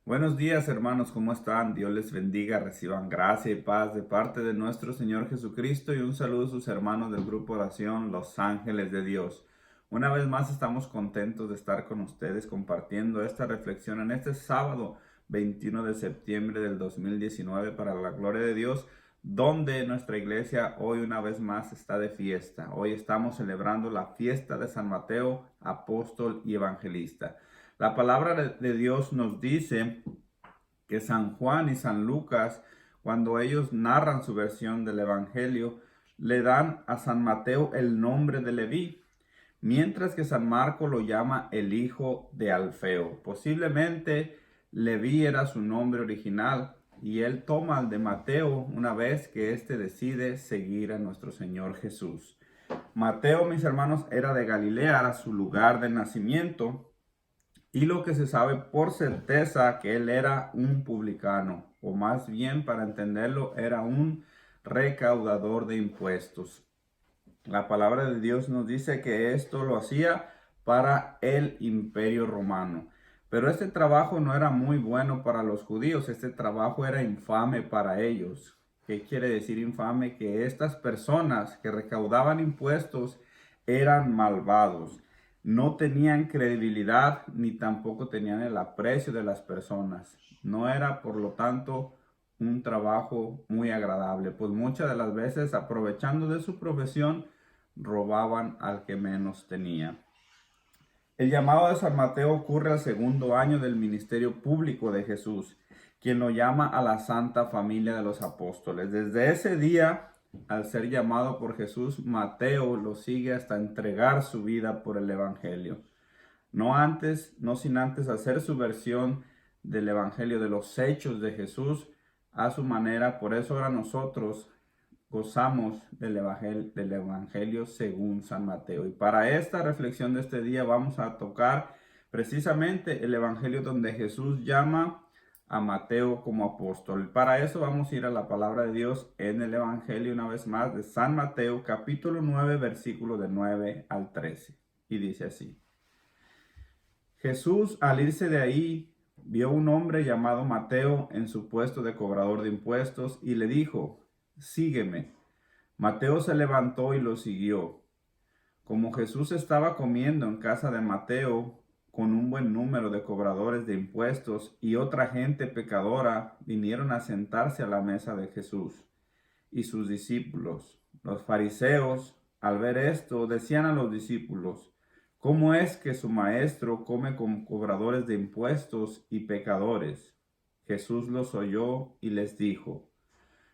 Buenos días, hermanos, ¿cómo están? Dios les bendiga, reciban gracia y paz de parte de nuestro Señor Jesucristo y un saludo a sus hermanos del grupo Oración Los Ángeles de Dios. Una vez más estamos contentos de estar con ustedes compartiendo esta reflexión en este sábado 21 de septiembre del 2019 para la gloria de Dios, donde nuestra iglesia hoy una vez más está de fiesta. Hoy estamos celebrando la fiesta de San Mateo, apóstol y evangelista. La palabra de Dios nos dice que San Juan y San Lucas, cuando ellos narran su versión del Evangelio, le dan a San Mateo el nombre de Leví, mientras que San Marco lo llama el hijo de Alfeo. Posiblemente Leví era su nombre original y él toma el de Mateo una vez que éste decide seguir a nuestro Señor Jesús. Mateo, mis hermanos, era de Galilea, era su lugar de nacimiento. Y lo que se sabe por certeza que él era un publicano, o más bien para entenderlo, era un recaudador de impuestos. La palabra de Dios nos dice que esto lo hacía para el imperio romano. Pero este trabajo no era muy bueno para los judíos, este trabajo era infame para ellos. ¿Qué quiere decir infame? Que estas personas que recaudaban impuestos eran malvados, no tenían credibilidad ni tampoco tenían el aprecio de las personas. No era, por lo tanto, un trabajo muy agradable, pues muchas de las veces, aprovechando de su profesión, robaban al que menos tenía. El llamado de San Mateo ocurre al segundo año del ministerio público de Jesús, quien lo llama a la santa familia de los apóstoles. Desde ese día, al ser llamado por Jesús, Mateo lo sigue hasta entregar su vida por el Evangelio. No sin antes hacer su versión del Evangelio, de los hechos de Jesús a su manera. Por eso ahora nosotros gozamos del Evangelio según San Mateo. Y para esta reflexión de este día vamos a tocar precisamente el Evangelio donde Jesús llama a Mateo como apóstol. Para eso vamos a ir a la palabra de Dios en el Evangelio una vez más de San Mateo, capítulo 9, versículo de 9 al 13. Y dice así: Jesús, al irse de ahí, vio un hombre llamado Mateo en su puesto de cobrador de impuestos y le dijo: sígueme. Mateo se levantó y lo siguió. Como Jesús estaba comiendo en casa de Mateo con un buen número de cobradores de impuestos y otra gente pecadora, vinieron a sentarse a la mesa de Jesús y sus discípulos. Los fariseos, al ver esto, decían a los discípulos: ¿cómo es que su maestro come con cobradores de impuestos y pecadores? Jesús los oyó y les dijo: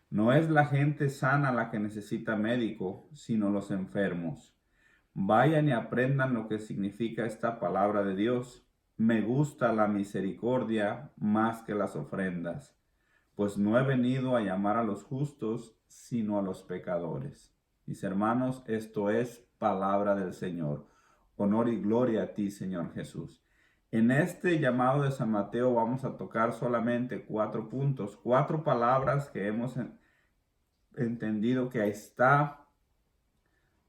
no es la gente sana la que necesita médico, sino los enfermos. Vayan y aprendan lo que significa esta palabra de Dios. Me gusta la misericordia más que las ofrendas, pues no he venido a llamar a los justos, sino a los pecadores. Mis hermanos, esto es palabra del Señor. Honor y gloria a ti, Señor Jesús. En este llamado de San Mateo vamos a tocar solamente 4 puntos, 4 palabras que hemos entendido que ahí está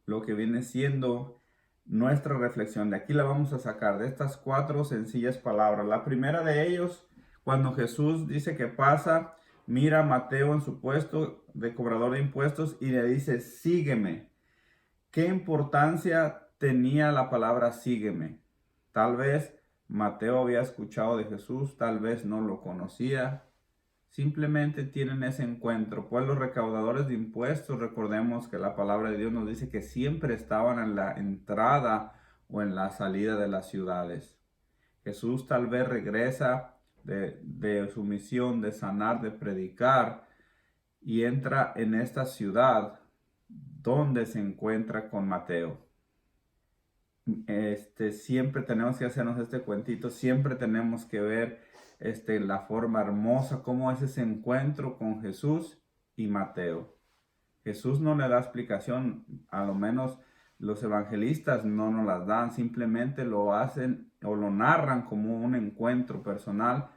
lo que viene siendo nuestra reflexión. De aquí la vamos a sacar de estas 4 sencillas palabras. La primera de ellos, cuando Jesús dice que pasa, mira a Mateo en su puesto de cobrador de impuestos y le dice: sígueme. ¿Qué importancia tenía la palabra sígueme? Tal vez Mateo había escuchado de Jesús, tal vez no lo conocía. Simplemente tienen ese encuentro. Pues los recaudadores de impuestos, recordemos que la palabra de Dios nos dice que siempre estaban en la entrada o en la salida de las ciudades. Jesús tal vez regresa de su misión de sanar, de predicar, y entra en esta ciudad donde se encuentra con Mateo. Siempre tenemos que hacernos este cuentito, siempre tenemos que ver la forma hermosa, cómo es ese encuentro con Jesús y Mateo. Jesús no le da explicación, a lo menos los evangelistas no nos las dan, simplemente lo hacen o lo narran como un encuentro personal.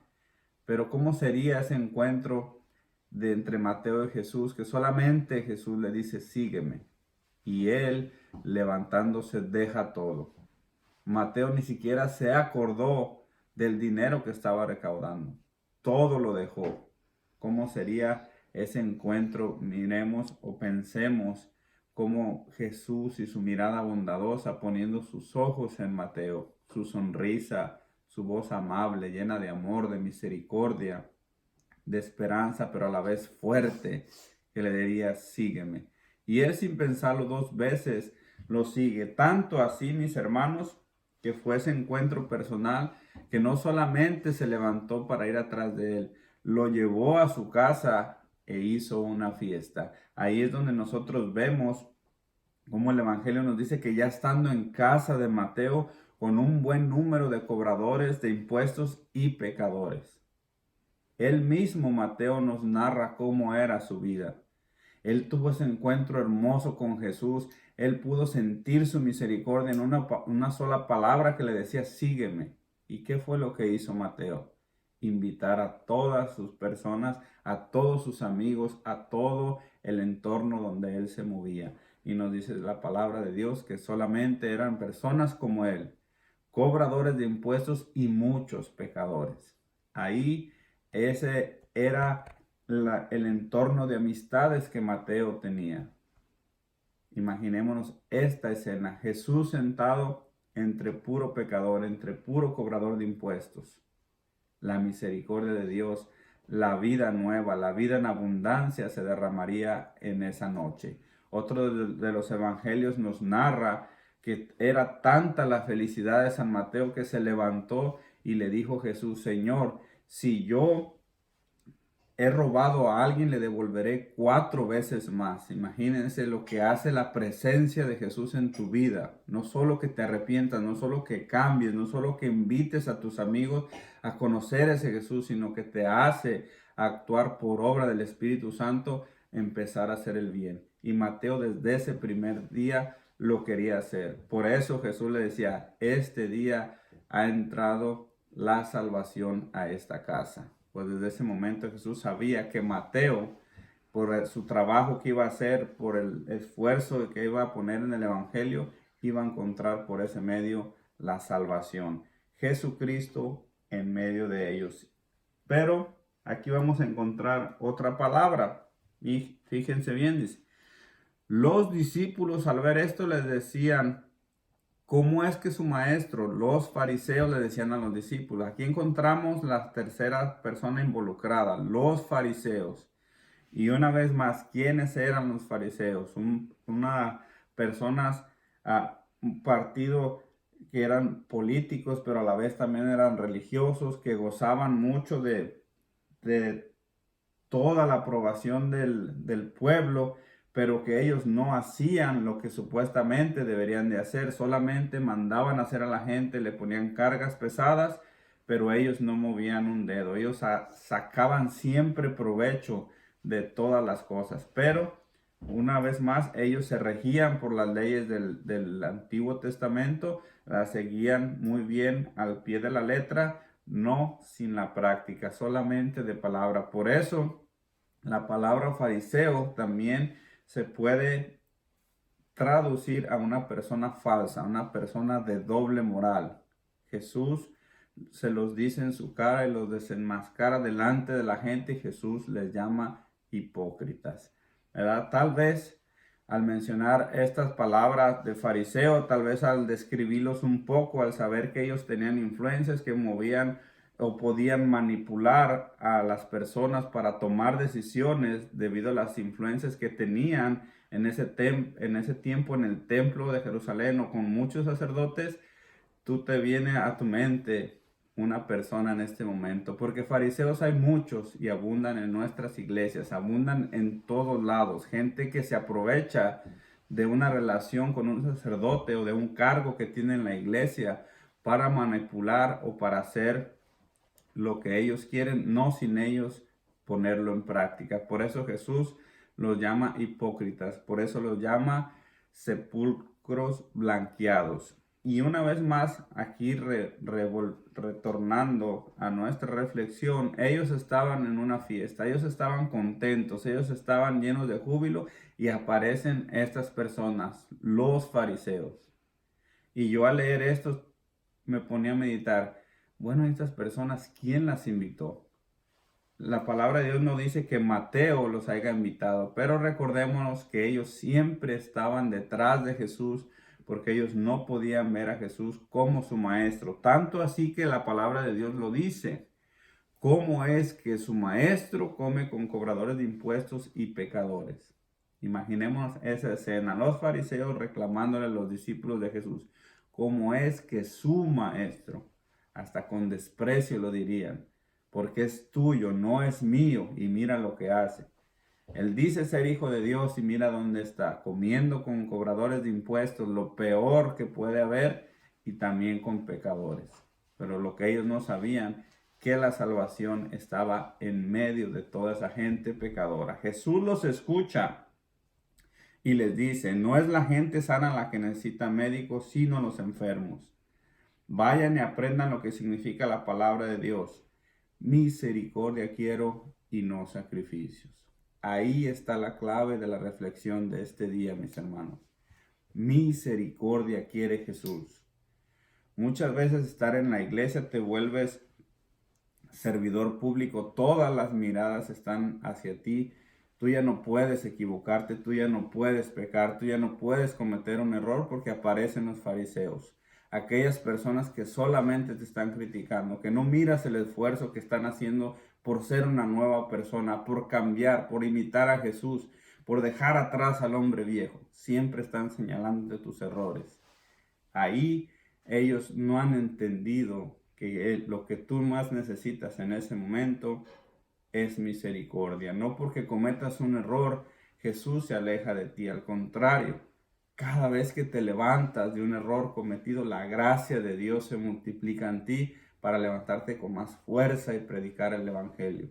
Pero ¿cómo sería ese encuentro de entre Mateo y Jesús? Que solamente Jesús le dice: sígueme. Y él, levantándose, deja todo. Mateo ni siquiera se acordó del dinero que estaba recaudando. todo lo dejó. ¿Cómo sería ese encuentro? Miremos o pensemos cómo Jesús y su mirada bondadosa poniendo sus ojos en Mateo, su sonrisa, su voz amable, llena de amor, de misericordia, de esperanza, pero a la vez fuerte, que le diría, sígueme. Y él sin pensarlo dos veces lo sigue. Tanto así, mis hermanos, que fue ese encuentro personal, que no solamente se levantó para ir atrás de él, lo llevó a su casa e hizo una fiesta. Ahí es donde nosotros vemos cómo el Evangelio nos dice que ya estando en casa de Mateo, con un buen número de cobradores de impuestos y pecadores. Él mismo, Mateo, nos narra cómo era su vida. Él tuvo ese encuentro hermoso con Jesús. Él pudo sentir su misericordia en una sola palabra que le decía, sígueme. ¿Y qué fue lo que hizo Mateo? Invitar a todas sus personas, a todos sus amigos, a todo el entorno donde él se movía. Y nos dice la palabra de Dios que solamente eran personas como él, cobradores de impuestos y muchos pecadores. Ahí ese era el entorno de amistades que Mateo tenía. Imaginémonos esta escena, Jesús sentado entre puro pecador, entre puro cobrador de impuestos. La misericordia de Dios, la vida nueva, la vida en abundancia se derramaría en esa noche. Otro de los evangelios nos narra que era tanta la felicidad de San Mateo que se levantó y le dijo a Jesús, Señor, si yo he robado a alguien, le devolveré 4 veces más. Imagínense lo que hace la presencia de Jesús en tu vida. No solo que te arrepientas, no solo que cambies, no solo que invites a tus amigos a conocer a ese Jesús, sino que te hace actuar por obra del Espíritu Santo, empezar a hacer el bien. Y Mateo desde ese primer día lo quería hacer. Por eso Jesús le decía, este día ha entrado la salvación a esta casa. Pues desde ese momento Jesús sabía que Mateo, por su trabajo que iba a hacer, por el esfuerzo que iba a poner en el Evangelio, iba a encontrar por ese medio la salvación. Jesucristo en medio de ellos. Pero aquí vamos a encontrar otra palabra. Y fíjense bien, dice, los discípulos al ver esto les decían, ¿cómo es que su maestro, los fariseos, le decían a los discípulos? Aquí encontramos la tercera persona involucrada, los fariseos. Y una vez más, ¿quiénes eran los fariseos? Personas, un partido que eran políticos, pero a la vez también eran religiosos, que gozaban mucho de toda la aprobación del pueblo, pero que ellos no hacían lo que supuestamente deberían de hacer, solamente mandaban hacer a la gente, le ponían cargas pesadas, pero ellos no movían un dedo, ellos sacaban siempre provecho de todas las cosas, pero una vez más ellos se regían por las leyes del Antiguo Testamento, las seguían muy bien al pie de la letra, no sin la práctica, solamente de palabra. Por eso la palabra fariseo también se puede traducir a una persona falsa, a una persona de doble moral. Jesús se los dice en su cara y los desenmascara delante de la gente y Jesús les llama hipócritas. ¿Verdad? Tal vez al mencionar estas palabras de fariseo, tal vez al describirlos un poco, al saber que ellos tenían influencias que movían o podían manipular a las personas para tomar decisiones debido a las influencias que tenían en ese tiempo en el templo de Jerusalén o con muchos sacerdotes, tú te viene a tu mente una persona en este momento, porque fariseos hay muchos y abundan en nuestras iglesias, abundan en todos lados, gente que se aprovecha de una relación con un sacerdote o de un cargo que tiene en la iglesia para manipular o para hacer lo que ellos quieren, no sin ellos ponerlo en práctica. Por eso Jesús los llama hipócritas, por eso los llama sepulcros blanqueados. Y una vez más, aquí retornando a nuestra reflexión, ellos estaban en una fiesta, ellos estaban contentos, ellos estaban llenos de júbilo y aparecen estas personas, los fariseos. Y yo al leer esto me ponía a meditar, bueno, estas personas, ¿quién las invitó? la palabra de Dios no dice que Mateo los haya invitado, pero recordémonos que ellos siempre estaban detrás de Jesús porque ellos no podían ver a Jesús como su maestro. Tanto así que la palabra de Dios lo dice. ¿Cómo es que su maestro come con cobradores de impuestos y pecadores? Imaginemos esa escena, los fariseos reclamándole a los discípulos de Jesús. ¿Cómo es que su maestro, hasta con desprecio lo dirían, porque es tuyo, no es mío, y mira lo que hace? Él dice ser hijo de Dios y mira dónde está, comiendo con cobradores de impuestos, lo peor que puede haber, y también con pecadores. Pero lo que ellos no sabían, que la salvación estaba en medio de toda esa gente pecadora. Jesús los escucha y les dice, no es la gente sana la que necesita médicos, sino los enfermos. Vayan y aprendan lo que significa la palabra de Dios. Misericordia quiero y no sacrificios. Ahí está la clave de la reflexión de este día, mis hermanos. Misericordia quiere Jesús. Muchas veces estar en la iglesia te vuelves servidor público, todas las miradas están hacia ti. Tú ya no puedes equivocarte, tú ya no puedes pecar, tú ya no puedes cometer un error porque aparecen los fariseos. Aquellas personas que solamente te están criticando, que no miras el esfuerzo que están haciendo por ser una nueva persona, por cambiar, por imitar a Jesús, por dejar atrás al hombre viejo. Siempre están señalándote tus errores. Ahí ellos no han entendido que lo que tú más necesitas en ese momento es misericordia. No porque cometas un error, Jesús se aleja de ti. Al contrario, cada vez que te levantas de un error cometido, la gracia de Dios se multiplica en ti para levantarte con más fuerza y predicar el evangelio.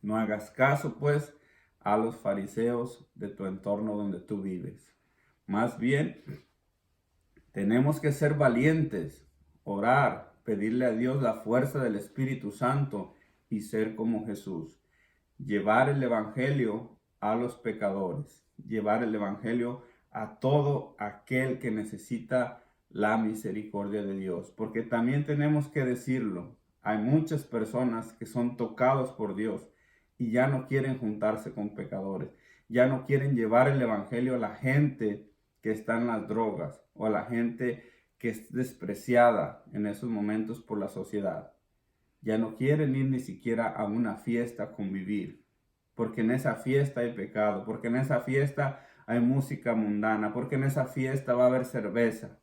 No hagas caso, pues, a los fariseos de tu entorno donde tú vives. Más bien, tenemos que ser valientes, orar, pedirle a Dios la fuerza del Espíritu Santo y ser como Jesús. Llevar el Evangelio a los pecadores, llevar el Evangelio a todo aquel que necesita la misericordia de Dios. Porque también tenemos que decirlo, hay muchas personas que son tocados por Dios y ya no quieren juntarse con pecadores, ya no quieren llevar el Evangelio a la gente que está en las drogas o a la gente que es despreciada en esos momentos por la sociedad. Ya no quieren ir ni siquiera a una fiesta a convivir, porque en esa fiesta hay pecado, porque en esa fiesta hay música mundana, porque en esa fiesta va a haber cerveza.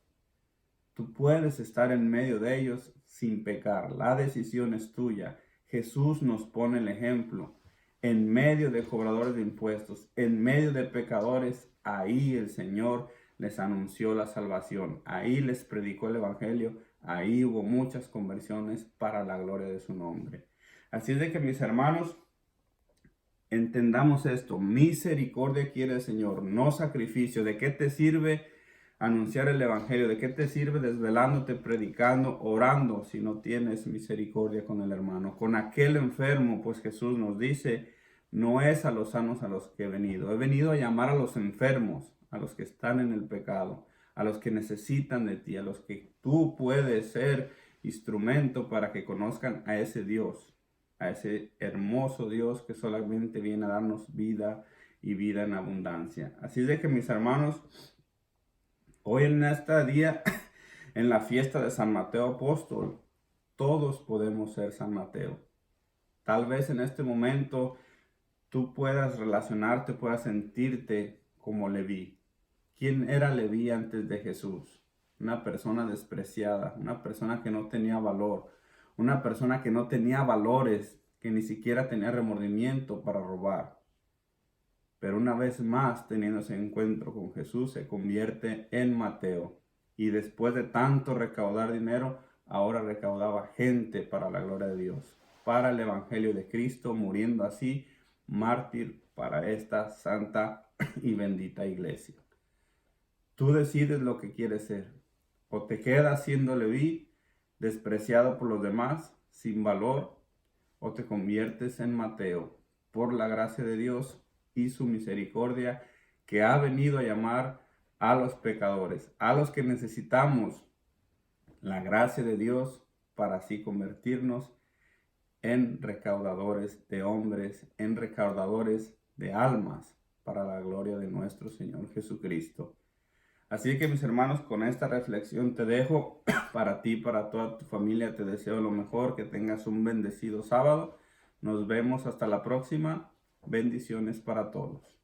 Tú puedes estar en medio de ellos sin pecar. La decisión es tuya. Jesús nos pone el ejemplo. En medio de cobradores de impuestos, en medio de pecadores, ahí el Señor les anunció la salvación. Ahí les predicó el evangelio. Ahí hubo muchas conversiones para la gloria de su nombre. Así es de que, mis hermanos, entendamos esto. Misericordia quiere el Señor, no sacrificio. ¿De qué te sirve anunciar el evangelio? ¿De qué te sirve desvelándote, predicando, orando, si no tienes misericordia con el hermano, con aquel enfermo? Pues Jesús nos dice, no es a los sanos a los que he venido a llamar a los enfermos, a los que están en el pecado, a los que necesitan de ti, a los que tú puedes ser instrumento para que conozcan a ese Dios, a ese hermoso Dios que solamente viene a darnos vida y vida en abundancia. Así de que, mis hermanos, hoy en este día, en la fiesta de San Mateo Apóstol, todos podemos ser San Mateo. Tal vez en este momento tú puedas relacionarte, puedas sentirte como Leví. ¿Quién era Leví antes de Jesús? Una persona despreciada, una persona que no tenía valor, una persona que no tenía valores, que ni siquiera tenía remordimiento para robar. Pero una vez más, teniendo ese encuentro con Jesús, se convierte en Mateo. Y después de tanto recaudar dinero, ahora recaudaba gente para la gloria de Dios, para el Evangelio de Cristo, muriendo así, mártir para esta santa y bendita iglesia. Tú decides lo que quieres ser. O te quedas siendo Leví, despreciado por los demás, sin valor, o te conviertes en Mateo, por la gracia de Dios y su misericordia, que ha venido a llamar a los pecadores, a los que necesitamos la gracia de Dios para así convertirnos en recaudadores de hombres, en recaudadores de almas, para la gloria de nuestro Señor Jesucristo. Así que, mis hermanos, con esta reflexión te dejo. Para ti, para toda tu familia, te deseo lo mejor, que tengas un bendecido sábado. Nos vemos hasta la próxima. Bendiciones para todos.